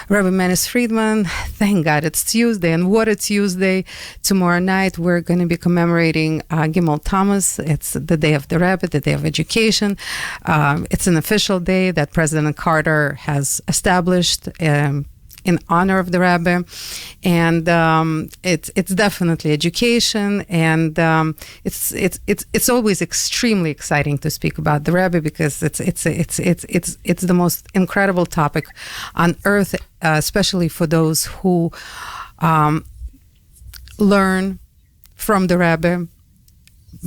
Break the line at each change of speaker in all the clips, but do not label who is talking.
Rabbi Manis Friedman. Thank God it's Tuesday, and what a Tuesday. Tomorrow night we're going to be commemorating Gimel Tammuz. It's the day of the Rebbe, the day of education. It's an official day that President Carter has established in honor of the Rebbe, and it's definitely education, and it's always extremely exciting to speak about the Rebbe because it's the most incredible topic on earth, especially for those who learn from the Rebbe,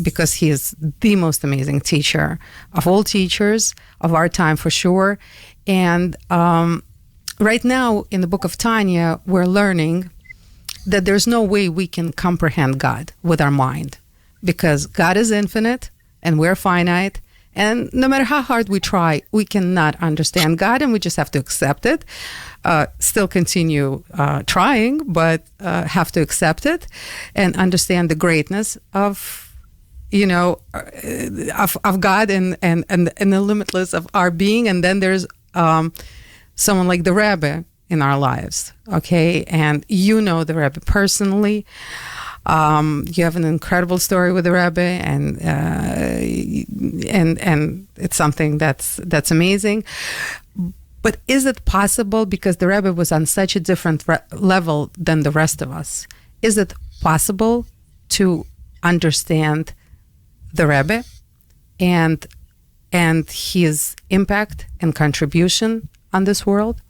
because he is the most amazing teacher of all teachers of our time for sure, and right now, in the book of Tanya, we're learning that there's no way we can comprehend God with our mind, because God is infinite and we're finite, and no matter how hard we try, we cannot understand God, and we just have to accept it. Still continue trying, but have to accept it and understand the greatness of God and the limitless of our being. And then there's someone like the Rebbe in our lives, okay? And you know the Rebbe personally. You have an incredible story with the Rebbe, and it's something that's amazing. But is it possible, because the Rebbe was on such a different level than the rest of us, is it possible to understand the Rebbe and his impact and contribution on this world?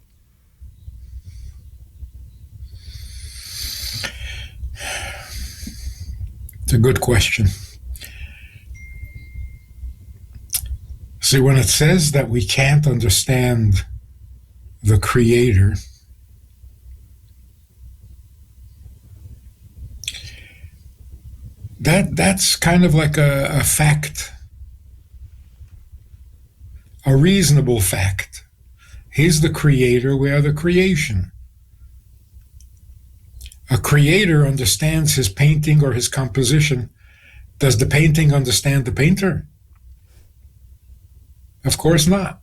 It's a good question. See, when it says that we can't understand the Creator, that's kind of like a fact, a reasonable fact. He's the Creator, we are the creation. A creator understands his painting or his composition. Does the painting understand the painter? Of course not.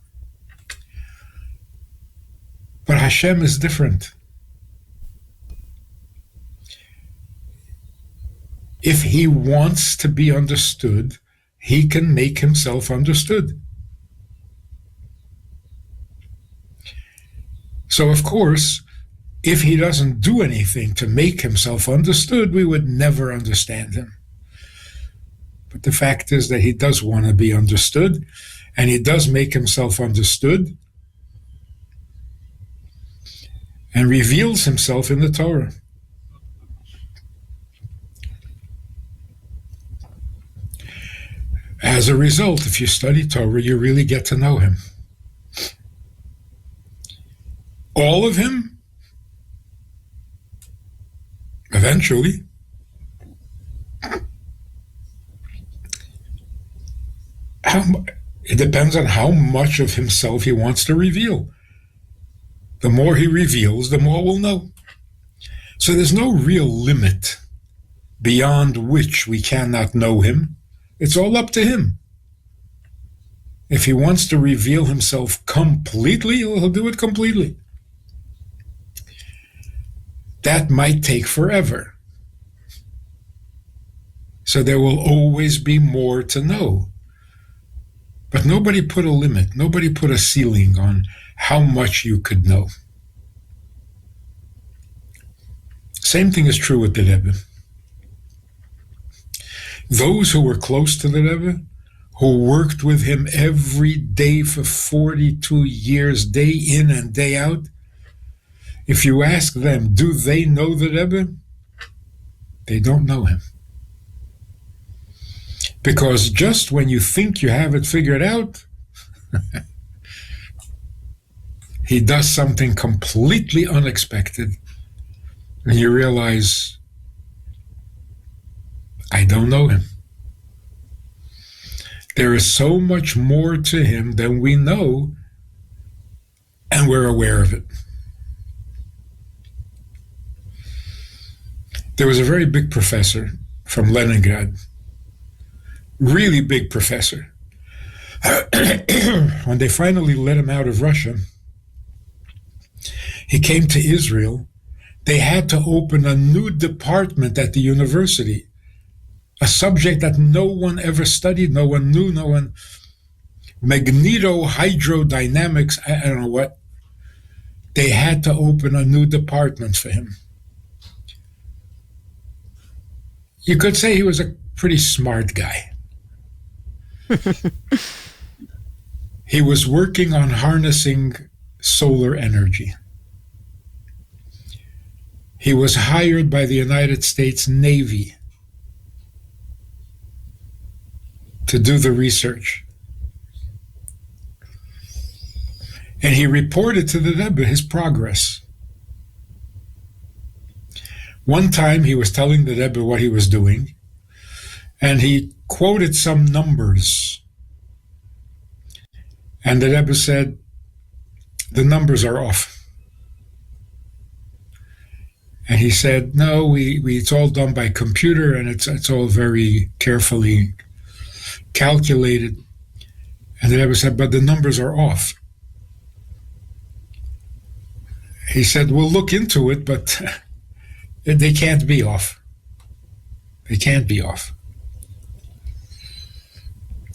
But Hashem is different. If he wants to be understood, he can make himself understood. So, of course, if he doesn't do anything to make himself understood, we would never understand him. But the fact is that he does want to be understood, and he does make himself understood and reveals himself in the Torah. As a result, if you study Torah, you really get to know him. All of him? Eventually. It depends on how much of himself he wants to reveal. The more he reveals, the more we'll know. So there's no real limit beyond which we cannot know him. It's all up to him. If he wants to reveal himself completely, he'll do it completely. That might take forever. So there will always be more to know. But nobody put a limit, nobody put a ceiling on how much you could know. Same thing is true with the Rebbe. Those who were close to the Rebbe, who worked with him every day for 42 years, day in and day out, if you ask them, do they know the Rebbe? They don't know him. Because just when you think you have it figured out, he does something completely unexpected, and you realize, I don't know him. There is so much more to him than we know, and we're aware of it. There was a very big professor from Leningrad, really big professor. When they finally let him out of Russia, he came to Israel, they had to open a new department at the university, a subject that no one ever studied, no one knew, magnetohydrodynamics, I don't know what. They had to open a new department for him. You could say he was a pretty smart guy. He was working on harnessing solar energy. He was hired by the United States Navy to do the research. And he reported to the Rebbe his progress. One time he was telling the Rebbe what he was doing, and he quoted some numbers. And the Rebbe said, the numbers are off. And he said, no, it's all done by computer, and it's all very carefully calculated. And the Rebbe said, but the numbers are off. He said, we'll look into it, but they can't be off. They can't be off.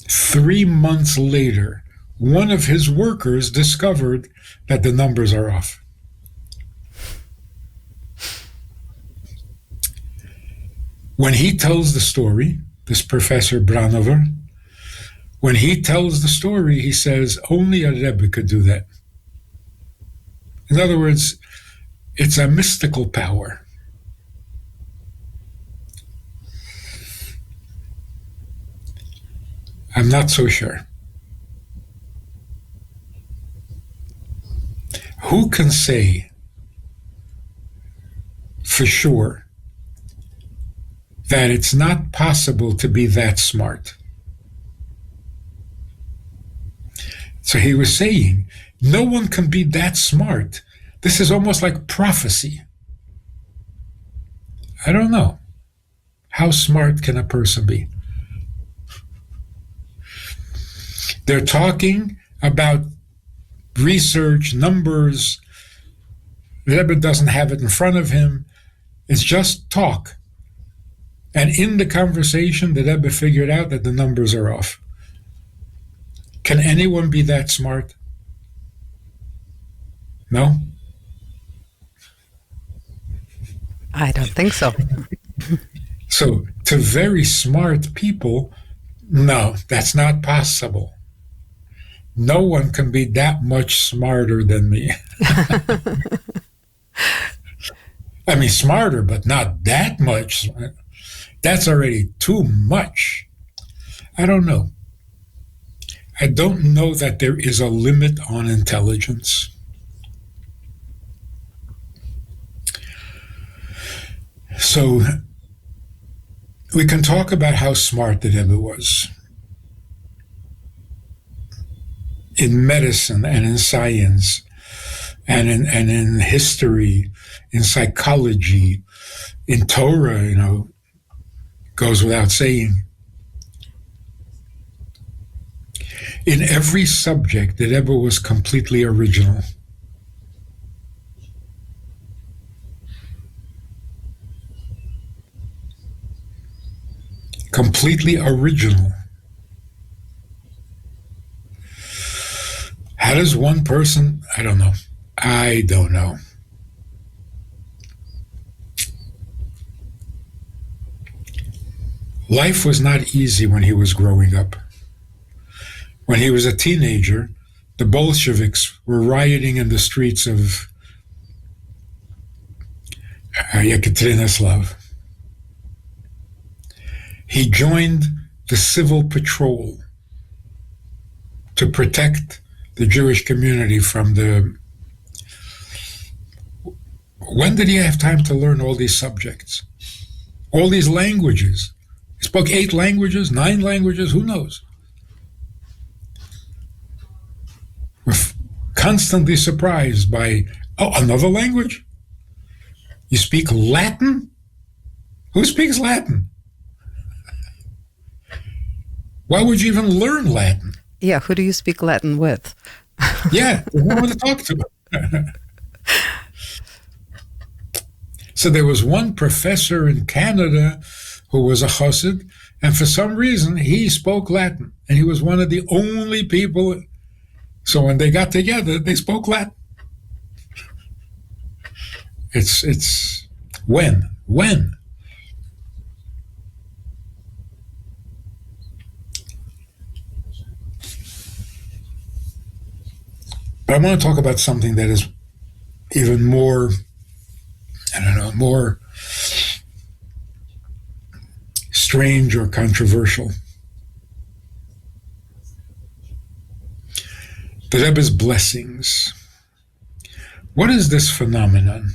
3 months later, one of his workers discovered that the numbers are off. When he tells the story, this Professor Branover, when he tells the story, he says, only a Rebbe could do that. In other words, it's a mystical power. I'm not so sure. Who can say for sure that it's not possible to be that smart? So he was saying, no one can be that smart. This is almost like prophecy. I don't know. How smart can a person be? They're talking about research, numbers. The Rebbe doesn't have it in front of him. It's just talk. And in the conversation, the Rebbe figured out that the numbers are off. Can anyone be that smart? No?
I don't think so.
So, to very smart people, no, that's not possible. No one can be that much smarter than me. I mean, smarter, but not that much. That's already too much. I don't know. I don't know that there is a limit on intelligence. So we can talk about how smart the Rebbe was in medicine and in science and in history, in psychology, in Torah, goes without saying. In every subject, the Rebbe was completely original. Completely original. How does one person, I don't know. Life was not easy when he was growing up. When he was a teenager, the Bolsheviks were rioting in the streets of Yekaterinoslav. He joined the civil patrol to protect the Jewish community from the... When did he have time to learn all these subjects? All these languages? He spoke 8 languages, 9 languages, who knows? We're constantly surprised by, another language? You speak Latin? Who speaks Latin? Why would you even learn Latin?
Yeah, who do you speak Latin with?
Yeah, who want to talk to? So there was one professor in Canada who was a chassid, and for some reason he spoke Latin, and he was one of the only people. So when they got together, they spoke Latin. It's when. But I want to talk about something that is even more, more strange or controversial. The Rebbe's blessings. What is this phenomenon?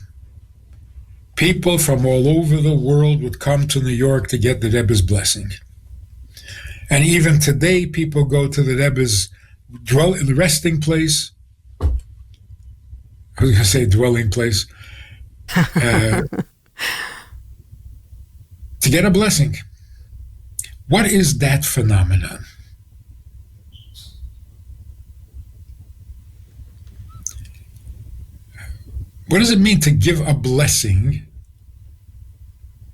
People from all over the world would come to New York to get the Rebbe's blessing. And even today, people go to the Rebbe's resting place. I was going to say dwelling place. To get a blessing. What is that phenomenon? What does it mean to give a blessing?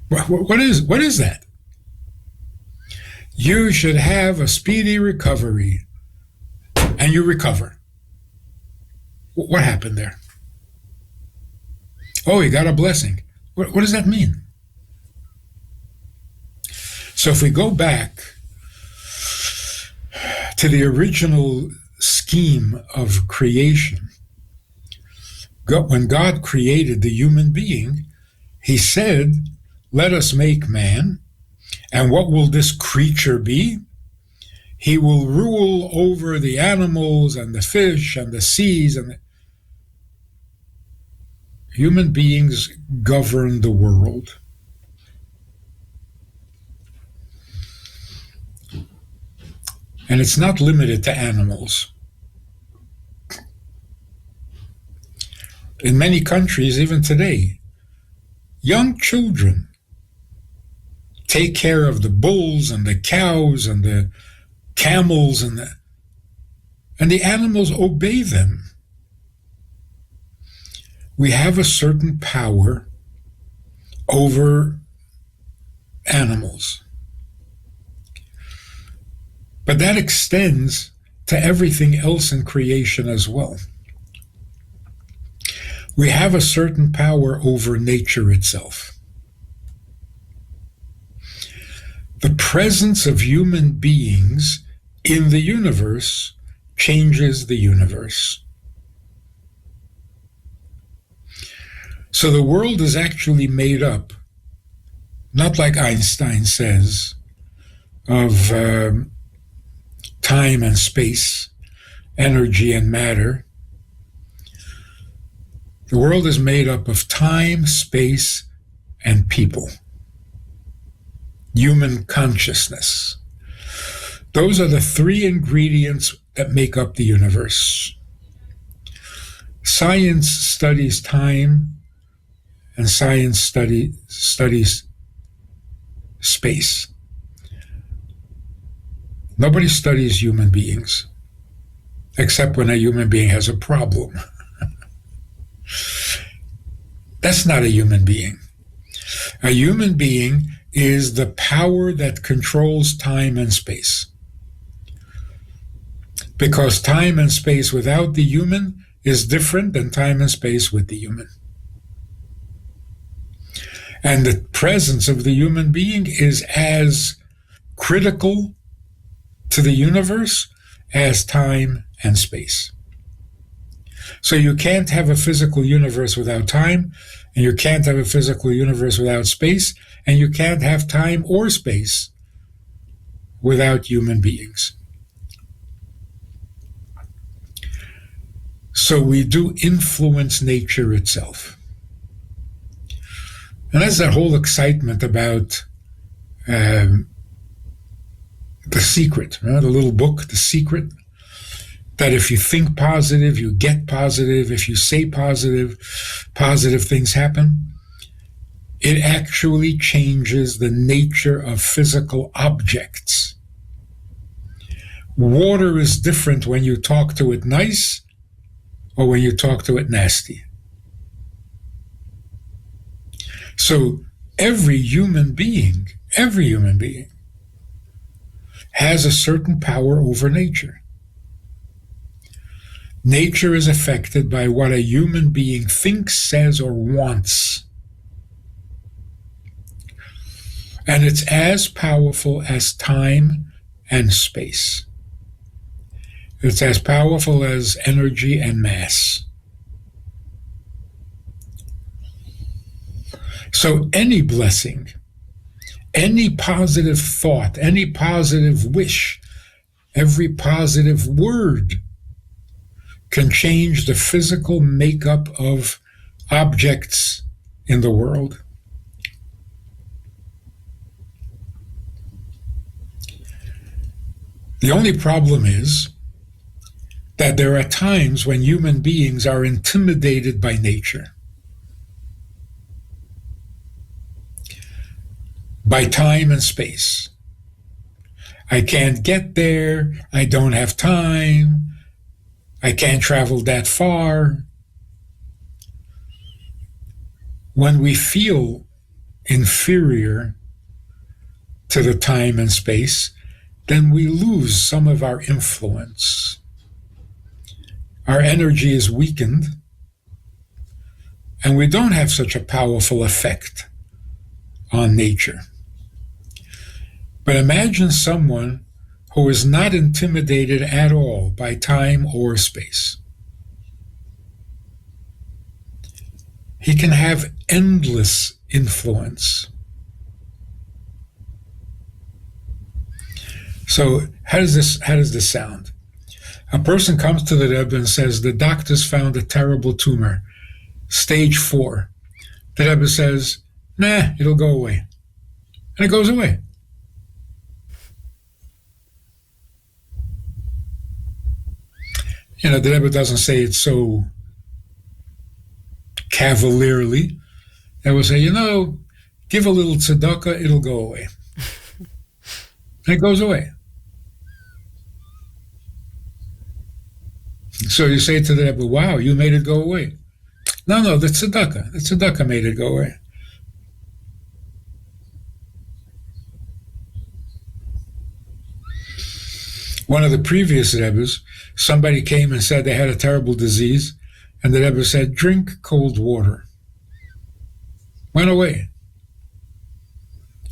What is that? You should have a speedy recovery, and you recover. What happened there? Oh, you got a blessing. What does that mean? So if we go back to the original scheme of creation, when God created the human being, he said, let us make man, and what will this creature be? He will rule over the animals and the fish and the seas, and human beings govern the world. And it's not limited to animals. In many countries, even today, young children take care of the bulls and the cows and the camels, and the animals obey them. We have a certain power over animals. But that extends to everything else in creation as well. We have a certain power over nature itself. The presence of human beings in the universe changes the universe. So the world is actually made up, not like Einstein says, of time and space, energy and matter. The world is made up of time, space, and people. Human consciousness. Those are the three ingredients that make up the universe. Science studies time, and science studies space. Nobody studies human beings, except when a human being has a problem. That's not a human being. A human being is the power that controls time and space. Because time and space without the human is different than time and space with the human. And the presence of the human being is as critical to the universe as time and space. So you can't have a physical universe without time, and you can't have a physical universe without space, and you can't have time or space without human beings. So we do influence nature itself. And that's that whole excitement about The Secret, the little book, The Secret, that if you think positive, you get positive. If you say positive, positive things happen. It actually changes the nature of physical objects. Water is different when you talk to it nice or when you talk to it nasty. So every human being has a certain power over nature. Nature is affected by what a human being thinks, says, or wants. And it's as powerful as time and space. It's as powerful as energy and mass. So any blessing, any positive thought, any positive wish, every positive word can change the physical makeup of objects in the world. The only problem is that there are times when human beings are intimidated by nature, by time and space. I can't get there. I don't have time. I can't travel that far. When we feel inferior to the time and space, then we lose some of our influence. Our energy is weakened, and we don't have such a powerful effect on nature. But imagine someone who is not intimidated at all by time or space. He can have endless influence. So how does this sound? A person comes to the Rebbe and says, the doctors found a terrible tumor, stage 4. The Rebbe says, nah, it'll go away. And it goes away. The Rebbe doesn't say it so cavalierly. They will say, give a little tzedakah, it'll go away. And it goes away. So you say to the Rebbe, wow, you made it go away. No, the tzedakah made it go away. One of the previous Rebbes, somebody came and said they had a terrible disease, and the Rebbe said, drink cold water. Went away.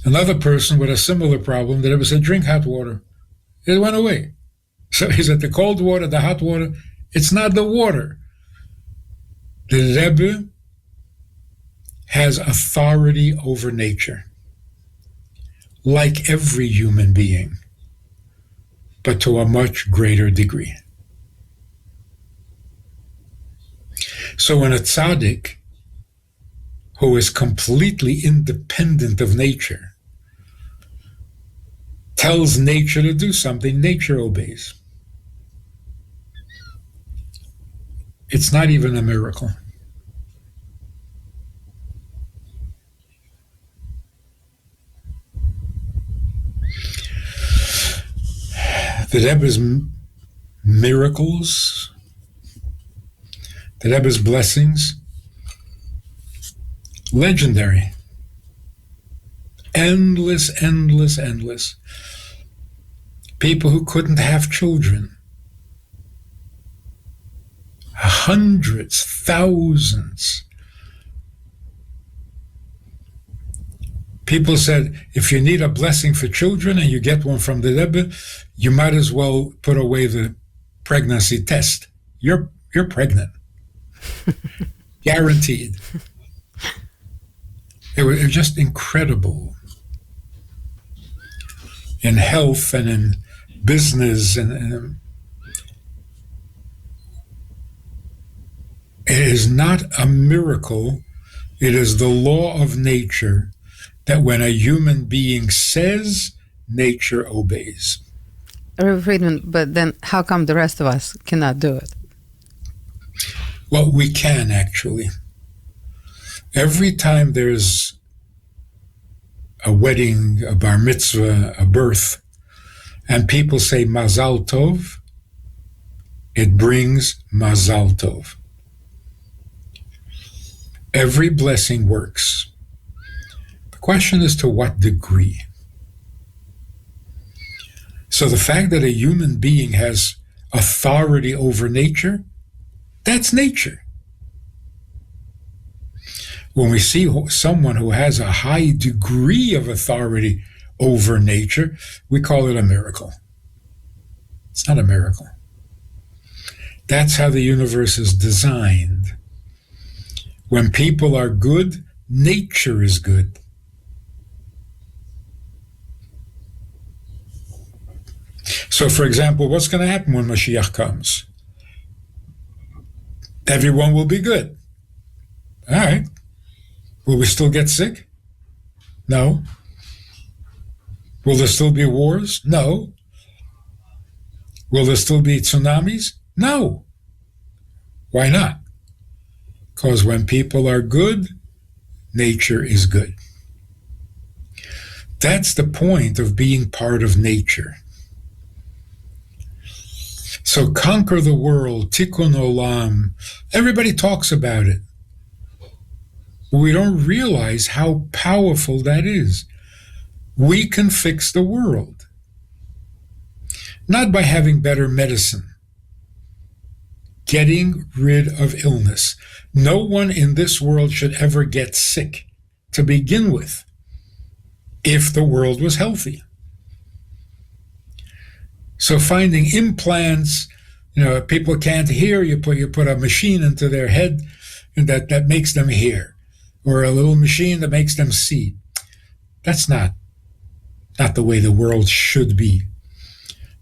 Another person with a similar problem, the Rebbe said, drink hot water. It went away. So he said, the cold water, the hot water, it's not the water. The Rebbe has authority over nature, like every human being, but to a much greater degree. So when a tzaddik, who is completely independent of nature, tells nature to do something, nature obeys. It's not even a miracle. The Rebbe's miracles, the Rebbe's blessings, legendary. Endless. People who couldn't have children. Hundreds, thousands. People said, if you need a blessing for children and you get one from the Rebbe, you might as well put away the pregnancy test. You're pregnant. Guaranteed. It was just incredible. In health and in business, and it is not a miracle. It is the law of nature that when a human being says, nature obeys.
Rabbi Friedman, but then how come the rest of us cannot do it?
Well, we can actually. Every time there's a wedding, a bar mitzvah, a birth, and people say Mazal Tov, it brings Mazal Tov. Every blessing works. Question is to what degree? So the fact that a human being has authority over nature, that's nature. When we see someone who has a high degree of authority over nature, we call it a miracle. It's not a miracle. That's how the universe is designed. When people are good, nature is good. So, for example, what's going to happen when Mashiach comes? Everyone will be good. All right. Will we still get sick? No. Will there still be wars? No. Will there still be tsunamis? No. Why not? Because when people are good, nature is good. That's the point of being part of nature. So conquer the world, tikkun olam. Everybody talks about it. We don't realize how powerful that is. We can fix the world. Not by having better medicine. Getting rid of illness. No one in this world should ever get sick to begin with, if the world was healthy. So finding implants, people can't hear, you put a machine into their head and that makes them hear, or a little machine that makes them see. That's not the way the world should be.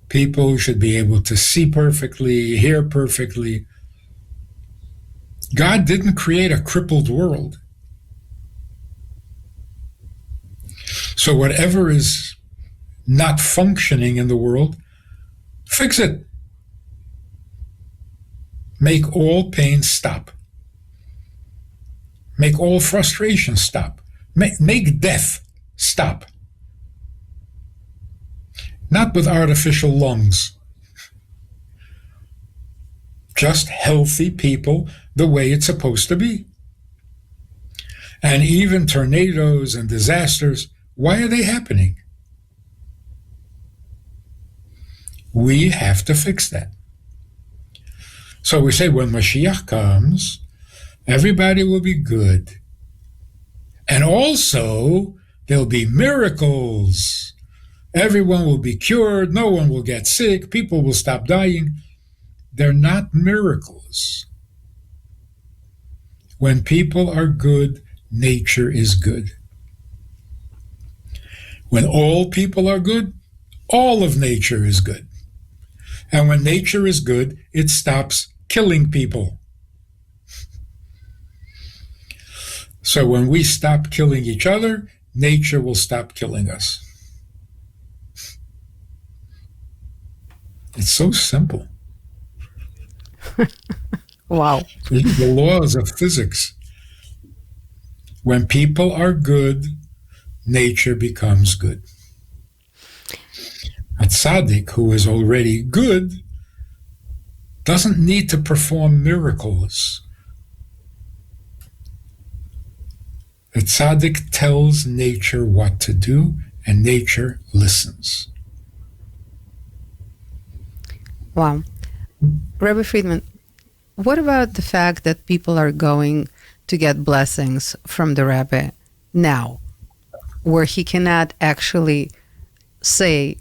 People should be able to see perfectly, hear perfectly. God didn't create a crippled world. So whatever is not functioning in the world, fix it. Make all pain stop. Make all frustration stop. Make death stop. Not with artificial lungs. Just healthy people the way it's supposed to be. And even tornadoes and disasters, why are they happening? We have to fix that. So we say when Mashiach comes, everybody will be good. And also, there'll be miracles. Everyone will be cured. No one will get sick. People will stop dying. They're not miracles. When people are good, nature is good. When all people are good, all of nature is good. And when nature is good, it stops killing people. So when we stop killing each other, nature will stop killing us. It's so simple.
Wow.
The laws of physics. When people are good, nature becomes good. A tzaddik who is already good doesn't need to perform miracles. The tzaddik tells nature what to do, and nature listens.
Wow. Rabbi Friedman, what about the fact that people are going to get blessings from the Rebbe now, where he cannot actually say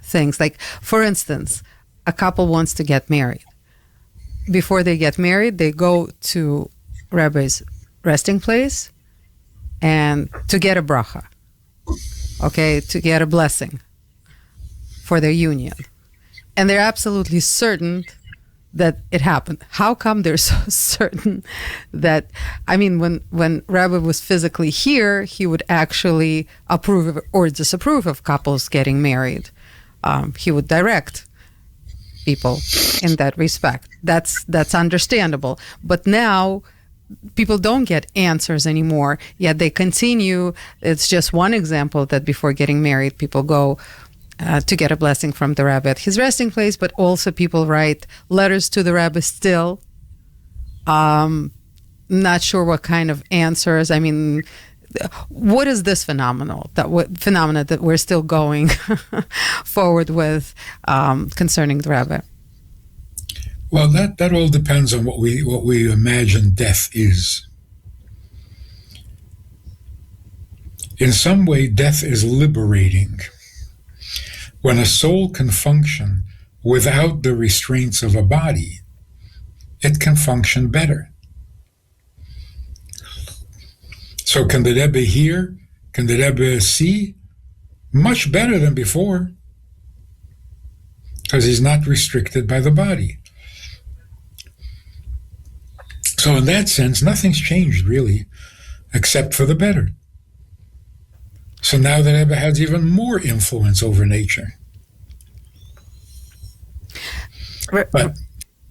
things like, for instance, a couple wants to get married. Before they get married, they go to Rebbe's resting place and to get a bracha, okay, to get a blessing for their union. And they're absolutely certain that it happened. How come they're so certain that, when Rebbe was physically here, he would actually approve or disapprove of couples getting married. He would direct people in that respect. That's understandable. But now people don't get answers anymore, yet they continue. It's just one example that before getting married, people go to get a blessing from the Rebbe at his resting place, but also people write letters to the Rebbe still. Not sure what kind of answers. what is this phenomena that we're still going forward with concerning the Rebbe?
Well, that all depends on what we imagine death is. In some way, death is liberating. When a soul can function without the restraints of a body, it can function better. So can the Rebbe hear? Can the Rebbe see? Much better than before, because he's not restricted by the body. So in that sense, nothing's changed really, except for the better. So now the Rebbe has even more influence over nature. But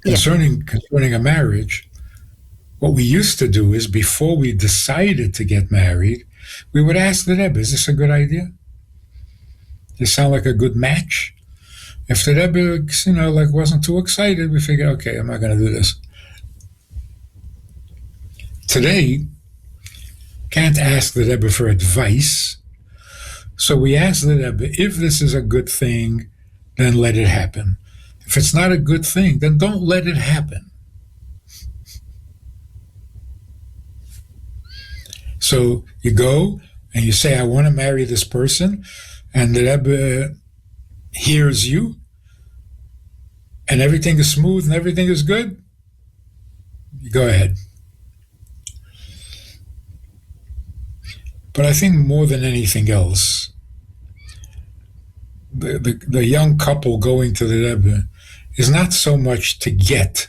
concerning a marriage, what we used to do is before we decided to get married, we would ask the Rebbe, is this a good idea? Does this sound like a good match? If the Rebbe, wasn't too excited, we figured, okay, I'm not going to do this. Today, can't ask the Rebbe for advice. So we ask the Rebbe, if this is a good thing, then let it happen. If it's not a good thing, then don't let it happen. So you go and you say, I want to marry this person, and the Rebbe hears you, and everything is smooth and everything is good, you go ahead. But I think more than anything else, the young couple going to the Rebbe is not so much to get,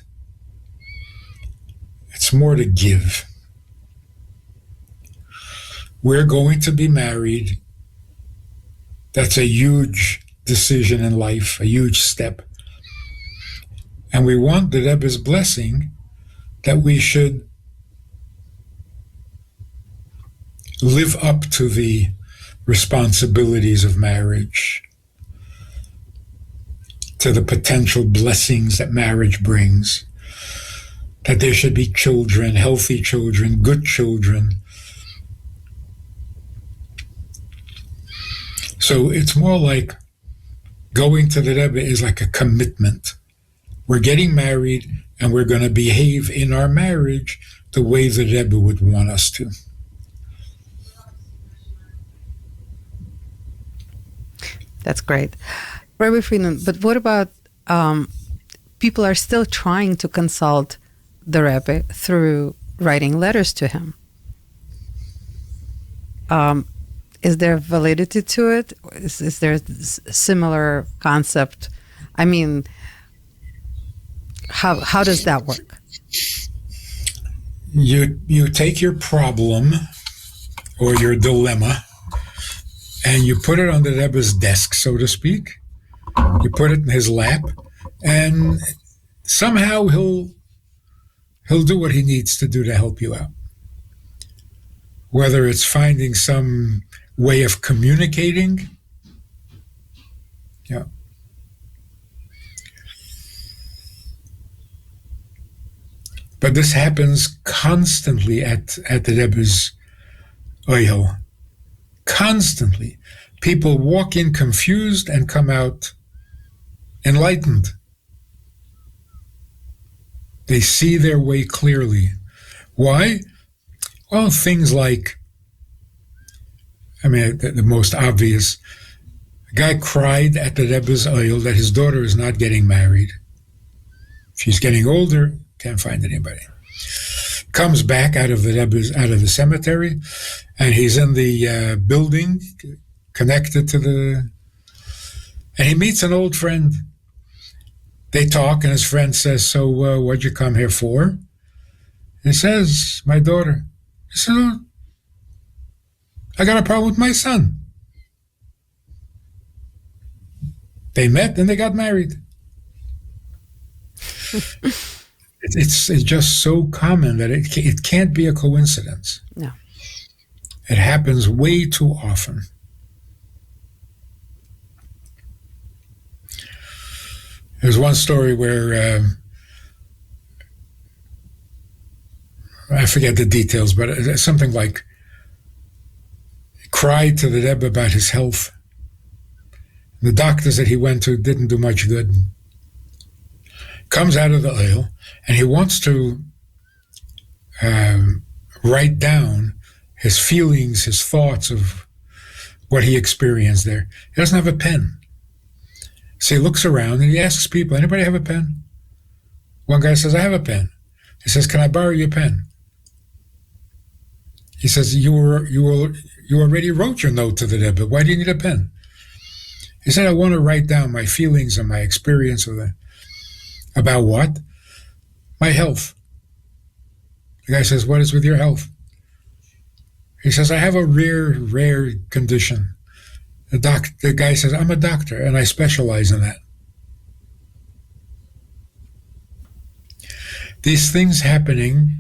it's more to give. We're going to be married. That's a huge decision in life, a huge step. And we want the Rebbe's blessing that we should live up to the responsibilities of marriage, to the potential blessings that marriage brings, that there should be children, healthy children, good children. So it's more like going to the Rebbe is like a commitment. We're getting married and we're going to behave in our marriage the way the Rebbe would want us to.
That's great. Rabbi Friedman, but what about people are still trying to consult the Rebbe through writing letters to him? Is there validity to it? Is there a similar concept? I mean, how does that work?
You take your problem or your dilemma and you put it on the Rebbe's desk, so to speak. You put it in his lap, and somehow he'll do what he needs to do to help you out. Whether it's finding some way of communicating, yeah. But this happens constantly at the Rebbe's Oyel. Constantly. People walk in confused and come out enlightened. They see their way clearly. Why? Well, things like, the most obvious, a guy cried at the Rebbe's Oyel that his daughter is not getting married. She's getting older, can't find anybody. Comes back out of the cemetery, and he's in the building connected to and he meets an old friend. They talk, and his friend says, so what'd you come here for? And he says, my daughter. He said, oh, I got a problem with my son. They met and they got married. It's just so common that it can't be a coincidence.
No.
It happens way too often. There's one story where, I forget the details, but it's something like cried to the Rebbe about his health. The doctors that he went to didn't do much good. Comes out of the oil, and he wants to write down his feelings, his thoughts of what he experienced there. He doesn't have a pen. So he looks around and he asks people, anybody have a pen? One guy says, I have a pen. He says, can I borrow your pen? He says, you already wrote your note to the Rebbe. Why do you need a pen? He said, I want to write down my feelings and my experience of that. About what? My health. The guy says, what is with your health? He says, I have a rare condition. The guy says, I'm a doctor and I specialize in that. These things happening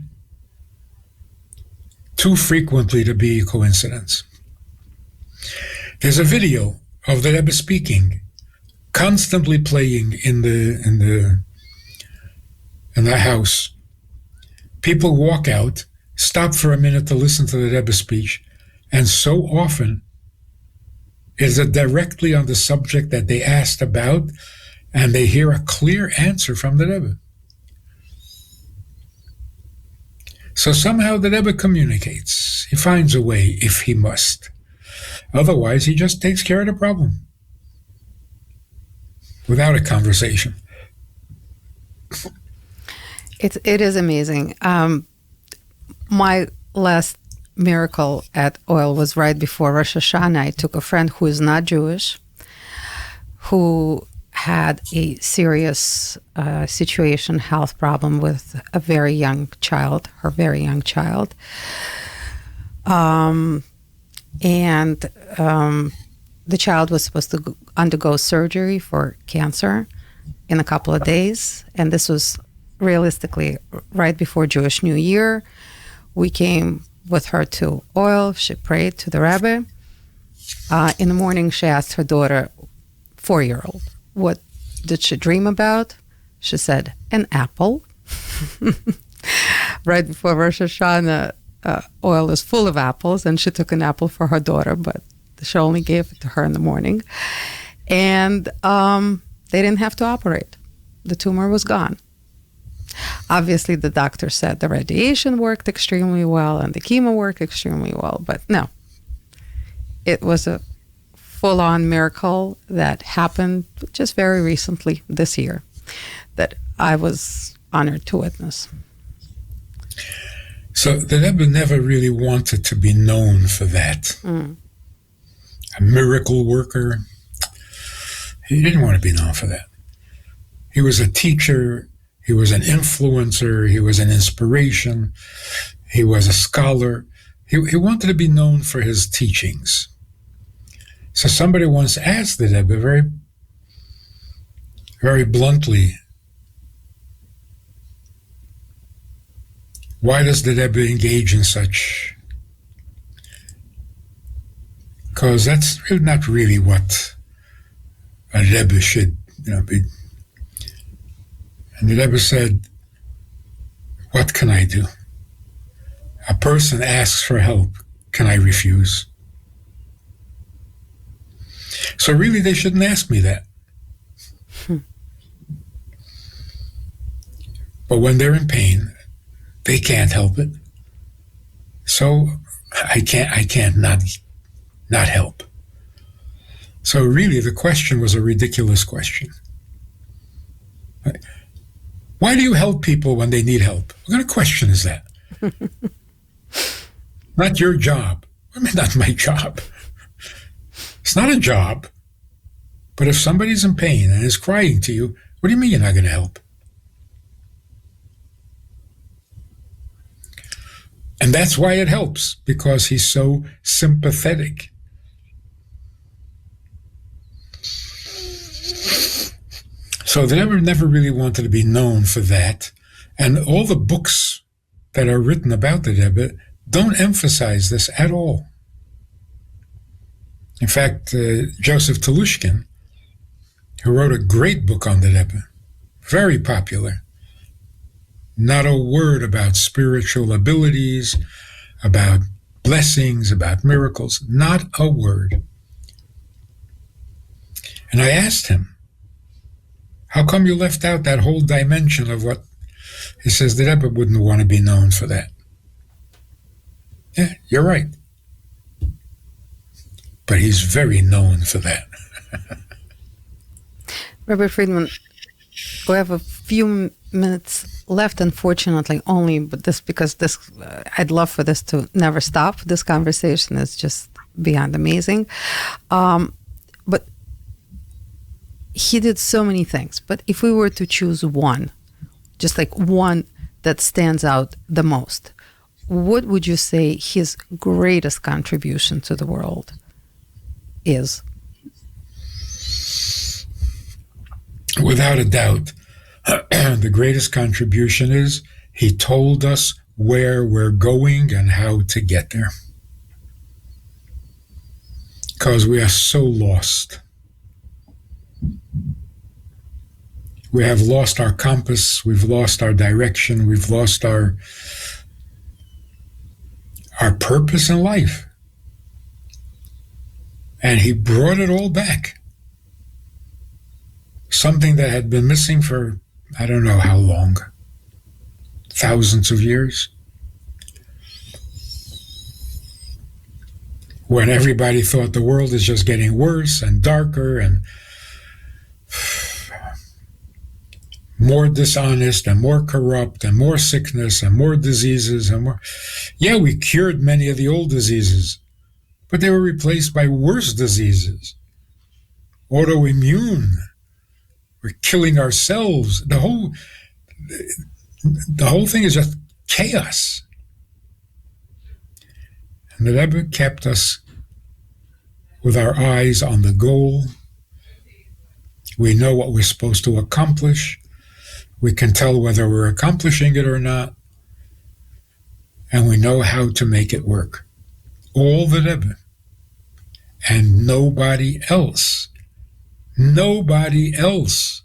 too frequently to be a coincidence. There's a video of the Rebbe speaking, constantly playing in the house. People walk out, stop for a minute to listen to the Rebbe speech, and so often is it directly on the subject that they asked about, and they hear a clear answer from the Rebbe. So somehow the Rebbe communicates. He finds a way if he must. Otherwise, he just takes care of the problem without a conversation.
It is amazing. My last miracle at oil was right before Rosh Hashanah. I took a friend who is not Jewish, who had a serious situation, health problem with a very young child, her very young child. And the child was supposed to undergo surgery for cancer in a couple of days. And this was realistically right before Jewish New Year. We came with her to oil. She prayed to the Rebbe. In the morning, she asked her daughter, 4-year-old, what did she dream about? She said, an apple. Right before Rosh Hashanah, oil is full of apples, and she took an apple for her daughter, but she only gave it to her in the morning. And they didn't have to operate. The tumor was gone. Obviously, the doctor said the radiation worked extremely well and the chemo worked extremely well, but no. It was a full-on miracle that happened just very recently this year that I was honored to witness.
So the Rebbe never really wanted to be known for that. A miracle worker. He didn't want to be known for that. He was a teacher. He was an influencer. He was an inspiration. He was a scholar. He wanted to be known for his teachings. So somebody once asked the Rebbe very, very bluntly, why does the Rebbe engage in such? Because that's not really what a Rebbe should, be. And the Rebbe said, what can I do? A person asks for help. Can I refuse? So really, they shouldn't ask me that. But when they're in pain, they can't help it. So I can't not help. So really, the question was a ridiculous question. Why do you help people when they need help? What kind of question is that? Not your job. I mean, not my job. It's not a job. But if somebody's in pain and is crying to you, what do you mean you're not going to help? And that's why it helps, because he's so sympathetic. So the Rebbe never really wanted to be known for that. And all the books that are written about the Rebbe don't emphasize this at all. In fact, Joseph Telushkin, who wrote a great book on the Rebbe, very popular, not a word about spiritual abilities, about blessings, about miracles, not a word. And I asked him, how come you left out that whole dimension of what? He says, the Rebbe wouldn't want to be known for that. Yeah, you're right. But he's very known for that.
Rabbi Friedman, we have a few minutes left, unfortunately, only, but I'd love for this to never stop. This conversation is just beyond amazing. But he did so many things. But if we were to choose one, just like one that stands out the most, what would you say his greatest contribution to the world is?
Without a doubt, the greatest contribution is he told us where we're going and how to get there. Because we are so lost. We have lost our compass, we've lost our direction, we've lost our purpose in life. And he brought it all back. Something that had been missing for I don't know how long, thousands of years. When everybody thought the world is just getting worse and darker and more dishonest and more corrupt and more sickness and more diseases and more. Yeah, we cured many of the old diseases, but they were replaced by worse diseases. Autoimmune. We're killing ourselves. The whole thing is just chaos. And the Rebbe kept us with our eyes on the goal. We know what we're supposed to accomplish. We can tell whether we're accomplishing it or not. And we know how to make it work. All the Rebbe. And nobody else. Nobody else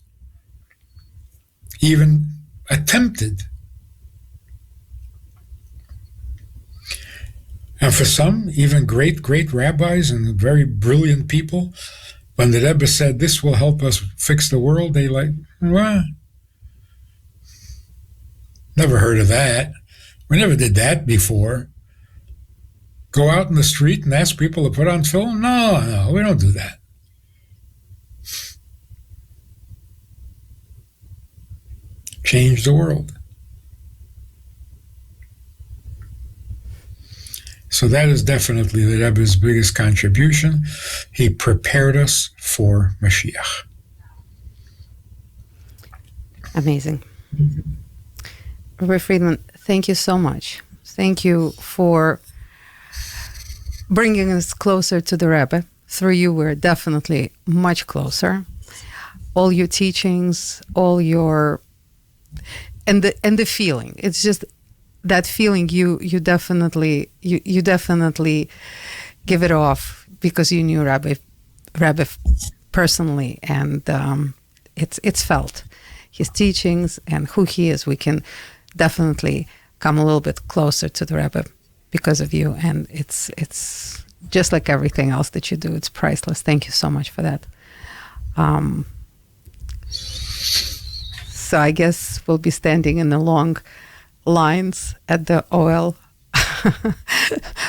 even attempted. And for some, even great rabbis and very brilliant people, when the Rebbe said, this will help us fix the world, they well, never heard of that. We never did that before. Go out in the street and ask people to put on film? No, we don't do that. Change the world. So that is definitely the Rebbe's biggest contribution. He prepared us for Mashiach.
Amazing. Rabbi Friedman, thank you so much. Thank you for bringing us closer to the Rebbe. Through you, we're definitely much closer. All your teachings, all your and the feeling. It's just that feeling you definitely give it off because you knew Rebbe personally, and it's felt. His teachings and who he is, we can definitely come a little bit closer to the Rebbe because of you, and it's just like everything else that you do. It's priceless. Thank you so much for that. So I guess we'll be standing in the long lines at the OL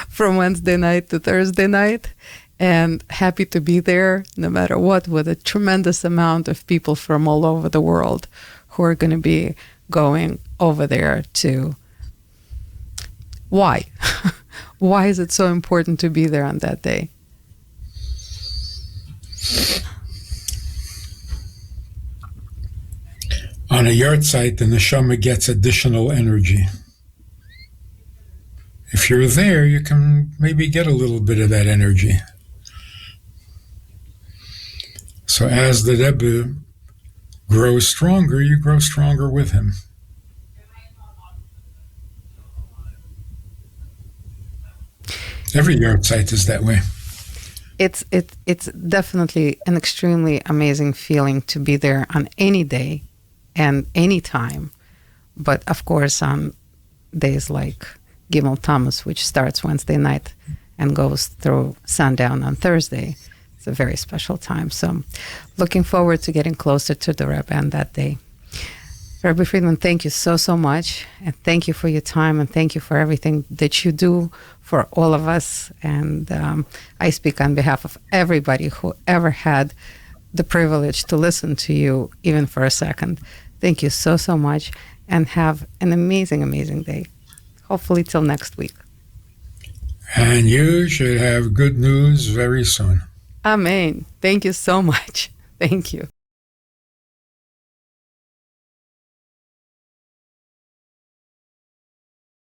from Wednesday night to Thursday night, and happy to be there no matter what, with a tremendous amount of people from all over the world who are going to be going over there to. Why? Why is it so important to be there on that day?
On a yard site, the neshama gets additional energy. If you're there, you can maybe get a little bit of that energy. So as the Rebbe grows stronger, you grow stronger with him. Every yard site is that way.
It's definitely an extremely amazing feeling to be there on any day and any time. But of course, on days like Gimel Tammuz, which starts Wednesday night and goes through sundown on Thursday. It's a very special time. So looking forward to getting closer to the Rebbe on that day. Rabbi Friedman, thank you so, so much. And thank you for your time, and thank you for everything that you do for all of us. And I speak on behalf of everybody who ever had the privilege to listen to you, even for a second. Thank you so, so much, and have an amazing, amazing day. Hopefully till next week.
And you should have good news very soon.
Amen. Thank you so much. Thank you.